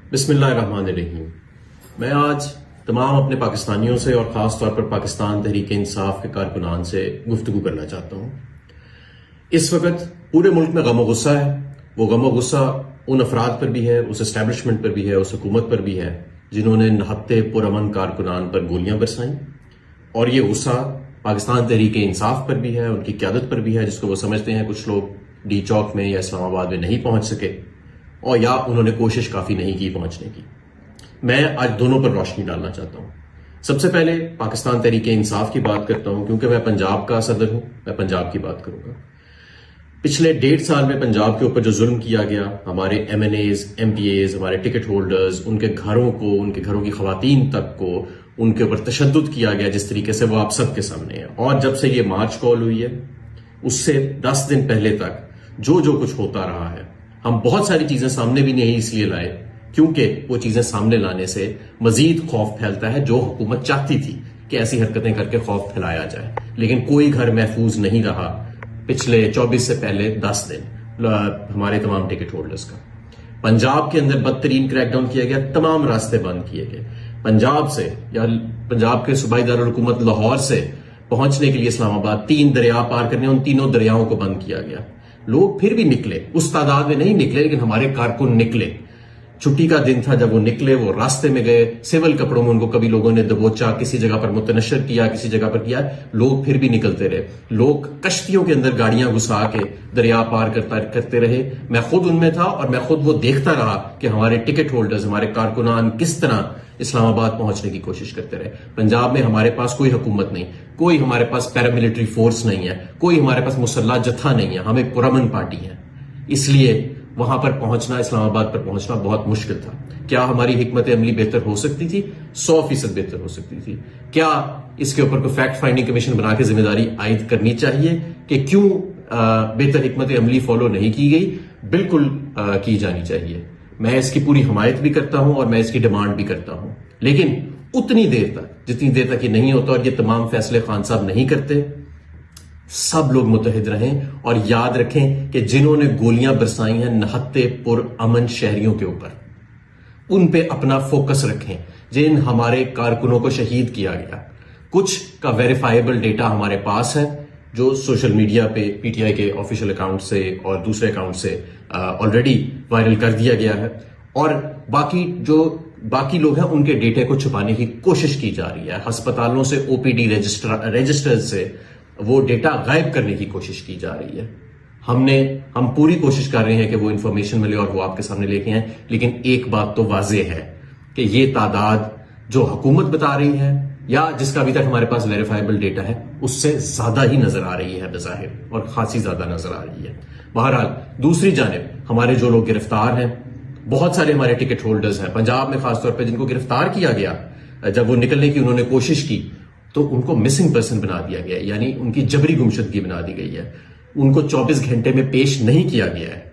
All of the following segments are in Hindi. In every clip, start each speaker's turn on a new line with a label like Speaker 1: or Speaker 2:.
Speaker 1: बिस्मिल्लाहिर्रहमानिर्रहीम। मैं आज तमाम अपने पाकिस्तानियों से और ख़ास तौर पर पाकिस्तान तहरीक इंसाफ के कारकुनान से गुफ्तगू करना चाहता हूँ। इस वक्त पूरे मुल्क में गम गुस्सा है। वो गम गुस्सा उन अफराद पर भी है, उस एस्टेब्लिशमेंट पर भी है, उस हुकूमत पर भी है जिन्होंने नहत्ते पुरअमन कारकुनान पर गोलियां बरसाई। और ये गुस्सा पाकिस्तान तहरीक इंसाफ पर भी है, उनकी क़यादत पर भी है, जिसको वो समझते हैं कुछ लोग डी चौक में या इस्लामाबाद में नहीं पहुंच सके और या उन्होंने कोशिश काफी नहीं की पहुंचने की। मैं आज दोनों पर रोशनी डालना चाहता हूं। सबसे पहले पाकिस्तान तहरीक इंसाफ की बात करता हूं, क्योंकि मैं पंजाब का सदर हूं, मैं पंजाब की बात करूंगा। पिछले 1.5 साल में पंजाब के ऊपर जो जुल्म किया गया, हमारे MNAs, MPAs, हमारे टिकट होल्डर्स, उनके घरों को, उनके घरों की खवातीन तक को उनके ऊपर तशद्दुद किया गया जिस तरीके से, वो आप सबके सामने है। और जब से ये मार्च कॉल हुई है उससे 10 दिन पहले तक जो जो कुछ होता रहा है, हम बहुत सारी चीजें सामने भी नहीं इसलिए लाए क्योंकि वो चीजें सामने लाने से मजीद खौफ फैलता है, जो हुकूमत चाहती थी कि ऐसी हरकतें करके खौफ फैलाया जाए। लेकिन कोई घर महफूज नहीं रहा पिछले 24 से पहले 10 दिन हमारे तमाम टिकट होल्डर्स का। पंजाब के अंदर बदतरीन क्रैकडाउन किया गया, तमाम रास्ते बंद किए गए। पंजाब से या पंजाब के सूबाई दारुल हुकूमत लाहौर से पहुंचने के लिए इस्लामाबाद 3 दरिया पार करने, उन तीनों दरियाओं को बंद किया गया। लोग फिर भी निकले, उस तादाद में नहीं निकले, लेकिन हमारे कारकुन निकले। छुट्टी का दिन था जब वो निकले, वो रास्ते में गए, सिविल कपड़ों में उनको कभी लोगों ने दबोचा, किसी जगह पर मुतनशर किया, किसी जगह पर किया, लोग फिर भी निकलते रहे। लोग कश्तियों के अंदर गाड़ियां घुसा के दरिया पार करते रहे। मैं खुद उनमें था और मैं खुद वो देखता रहा कि हमारे टिकट होल्डर्स, हमारे कारकुनान किस तरह इस्लामाबाद पहुंचने की कोशिश करते रहे। पंजाब में हमारे पास कोई हुकूमत नहीं, कोई हमारे पास पैरामिलिट्री फोर्स नहीं है, कोई हमारे पास मुसल्ला जत्था नहीं है, हम एक पुरअमन पार्टी है। इसलिए वहां पर पहुंचना, इस्लामाबाद पर पहुंचना बहुत मुश्किल था। क्या हमारी हिकमत अमली बेहतर हो सकती थी? 100% बेहतर हो सकती थी। क्या इसके ऊपर कोई फैक्ट फाइंडिंग कमीशन बना के जिम्मेदारी आयद करनी चाहिए कि क्यों बेहतर हिकमत अमली फॉलो नहीं की गई? बिल्कुल की जानी चाहिए। मैं इसकी पूरी हमायत भी करता हूं और मैं इसकी डिमांड भी करता हूं, लेकिन उतनी देर तक, जितनी देर तक ये नहीं होता और ये तमाम फैसले खान साहब नहीं करते, सब लोग मुतहिद रहें और याद रखें कि जिन्होंने गोलियां बरसाई हैं नहत्ते पुरअमन शहरियों के ऊपर, उन पे अपना फोकस रखें। जिन हमारे कारकुनों को शहीद किया गया, कुछ का वेरीफाइबल डेटा हमारे पास है जो सोशल मीडिया पे PTI के ऑफिशियल अकाउंट से और दूसरे अकाउंट से ऑलरेडी वायरल कर दिया गया है। और बाकी लोग हैं उनके डेटे को छुपाने की कोशिश की जा रही है। अस्पतालों से OPD रजिस्टर से वो डेटा गायब करने की कोशिश की जा रही है। हम पूरी कोशिश कर रहे हैं कि वो इंफॉर्मेशन मिले और वो आपके सामने लेके आए। लेकिन एक बात तो वाज़ेह है कि ये तादाद जो हुकूमत बता रही है या जिसका अभी तक हमारे पास वेरीफाइबल डेटा है, उससे ज्यादा ही नजर आ रही है बज़ाहिर, और खासी ज्यादा नजर आ रही है। बहरहाल दूसरी जानिब हमारे जो लोग गिरफ्तार हैं, बहुत सारे हमारे टिकट होल्डर्स हैं पंजाब में खासतौर पर, जिनको गिरफ्तार किया गया जब वो निकलने की उन्होंने कोशिश की तो उनको मिसिंग पर्सन बना दिया गया, यानी उनकी जबरी गुमशुदगी बना दी गई है। उनको 24 घंटे में पेश नहीं किया गया है।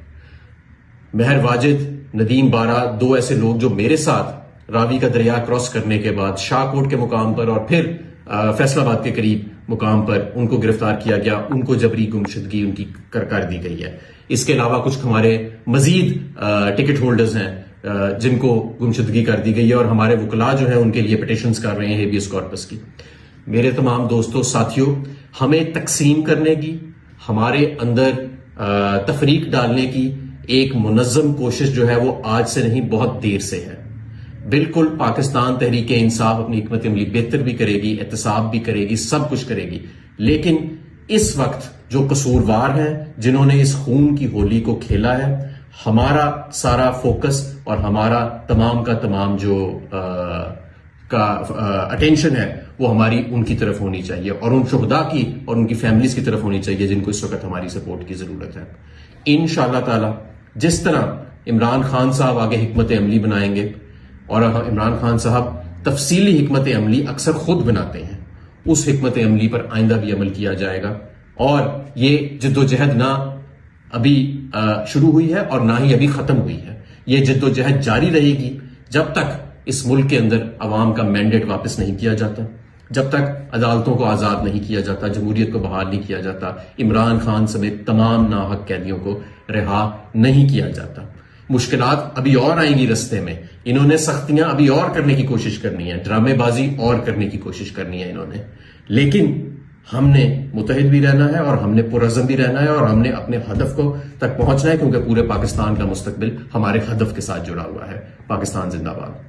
Speaker 1: महर वाजिद, नदीम बारा, 2 ऐसे लोग जो मेरे साथ रावी का दरिया क्रॉस करने के बाद शाहकोट के मुकाम पर और फिर फैसलाबाद के करीब मुकाम पर उनको गिरफ्तार किया गया, उनको जबरी गुमशुदगी उनकी कर दी गई है। इसके अलावा कुछ हमारे मजीद टिकट होल्डर्स हैं जिनको गुमशुदगी कर दी गई है और हमारे वकला जो है उनके लिए पिटिशंस कर रहे हैं हेबियस कॉर्पस की। मेरे तमाम दोस्तों, साथियों, हमें तकसीम करने की, हमारे अंदर तफरीक डालने की एक मुनज़्ज़म कोशिश जो है वो आज से नहीं, बहुत देर से है। बिल्कुल पाकिस्तान तहरीक इंसाफ अपनी हिकमत अमली बेहतर भी करेगी, एहतसाब भी करेगी, सब कुछ करेगी। लेकिन इस वक्त जो कसूरवार हैं, जिन्होंने इस खून की होली को खेला है, हमारा सारा फोकस और हमारा तमाम का तमाम जो अटेंशन है वो हमारी उनकी तरफ होनी चाहिए और उन शुहदा की और उनकी फैमिलीज की तरफ होनी चाहिए जिनको इस वक्त हमारी सपोर्ट की जरूरत है। इंशाअल्लाह ताला जिस तरह इमरान खान साहब आगे हिकमत अमली बनाएंगे, और इमरान खान साहब तफसीली हिकमत अमली अक्सर खुद बनाते हैं, उस हिकमत अमली पर आइंदा भी अमल किया जाएगा। और ये जिद्दोजहद ना अभी शुरू हुई है और ना ही अभी खत्म हुई है। ये जिद्दोजहद जारी रहेगी जब तक इस मुल्क के अंदर अवाम का मैंडेट वापस नहीं किया जाता, जब तक अदालतों को आजाद नहीं किया जाता, जमहूरियत को बहाल नहीं किया जाता, इमरान खान समेत तमाम नाहक कैदियों को रिहा नहीं किया जाता। मुश्किलात अभी और आएंगी रास्ते में, इन्होंने सख्तियां अभी और करने की कोशिश करनी है, ड्रामेबाजी और करने की कोशिश करनी है इन्होंने। लेकिन हमने मुतहिद भी रहना है और हमने पुरअज़म भी रहना है और हमने अपने हदफ को तक पहुंचना है, क्योंकि पूरे पाकिस्तान का मुस्तकबिल हमारे हदफ के साथ जुड़ा हुआ है। पाकिस्तान जिंदाबाद।